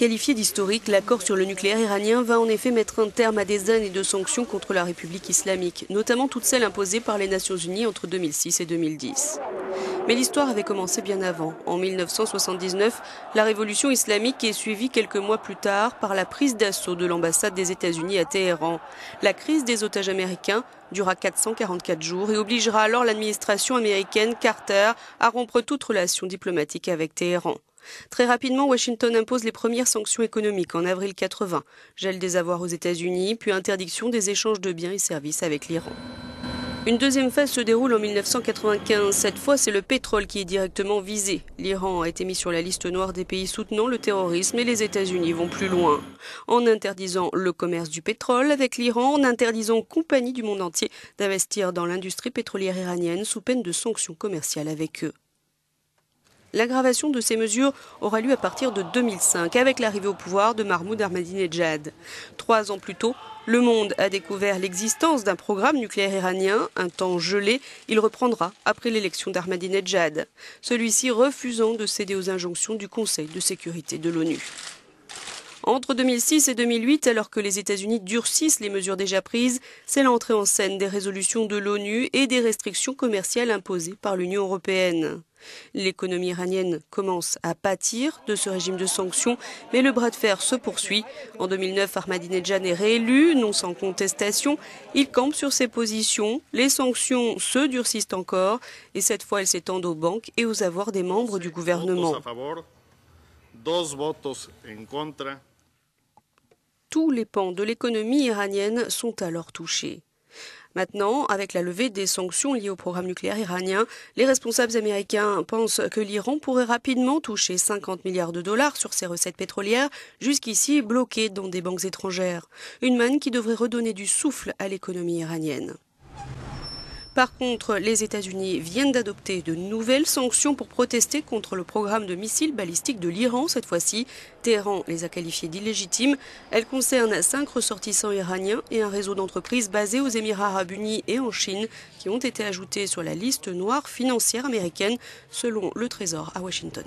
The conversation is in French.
Qualifié d'historique, l'accord sur le nucléaire iranien va en effet mettre un terme à des années de sanctions contre la République islamique, notamment toutes celles imposées par les Nations Unies entre 2006 et 2010. Mais l'histoire avait commencé bien avant. En 1979, la révolution islamique est suivie quelques mois plus tard par la prise d'assaut de l'ambassade des États-Unis à Téhéran. La crise des otages américains durera 444 jours et obligera alors l'administration américaine Carter à rompre toute relation diplomatique avec Téhéran. Très rapidement, Washington impose les premières sanctions économiques en avril 80, gel des avoirs aux États-Unis, puis interdiction des échanges de biens et services avec l'Iran. Une deuxième phase se déroule en 1995. Cette fois, c'est le pétrole qui est directement visé. L'Iran a été mis sur la liste noire des pays soutenant le terrorisme et les États-Unis vont plus loin. En interdisant le commerce du pétrole avec l'Iran, en interdisant aux compagnies du monde entier d'investir dans l'industrie pétrolière iranienne sous peine de sanctions commerciales avec eux. L'aggravation de ces mesures aura lieu à partir de 2005, avec l'arrivée au pouvoir de Mahmoud Ahmadinejad. 3 ans plus tôt, le monde a découvert l'existence d'un programme nucléaire iranien, un temps gelé. Il reprendra après l'élection d'Ahmadinejad, celui-ci refusant de céder aux injonctions du Conseil de sécurité de l'ONU. Entre 2006 et 2008, alors que les États-Unis durcissent les mesures déjà prises, c'est l'entrée en scène des résolutions de l'ONU et des restrictions commerciales imposées par l'Union européenne. L'économie iranienne commence à pâtir de ce régime de sanctions, mais le bras de fer se poursuit. En 2009, Ahmadinejad est réélu, non sans contestation. Il campe sur ses positions. Les sanctions se durcissent encore et cette fois, elles s'étendent aux banques et aux avoirs des membres du gouvernement. Tous les pans de l'économie iranienne sont alors touchés. Maintenant, avec la levée des sanctions liées au programme nucléaire iranien, les responsables américains pensent que l'Iran pourrait rapidement toucher 50 milliards de dollars sur ses recettes pétrolières, jusqu'ici bloquées dans des banques étrangères. Une manne qui devrait redonner du souffle à l'économie iranienne. Par contre, les États-Unis viennent d'adopter de nouvelles sanctions pour protester contre le programme de missiles balistiques de l'Iran. Cette fois-ci, Téhéran les a qualifiées d'illégitimes. Elles concernent 5 ressortissants iraniens et un réseau d'entreprises basées aux Émirats arabes unis et en Chine qui ont été ajoutés sur la liste noire financière américaine, selon le Trésor à Washington.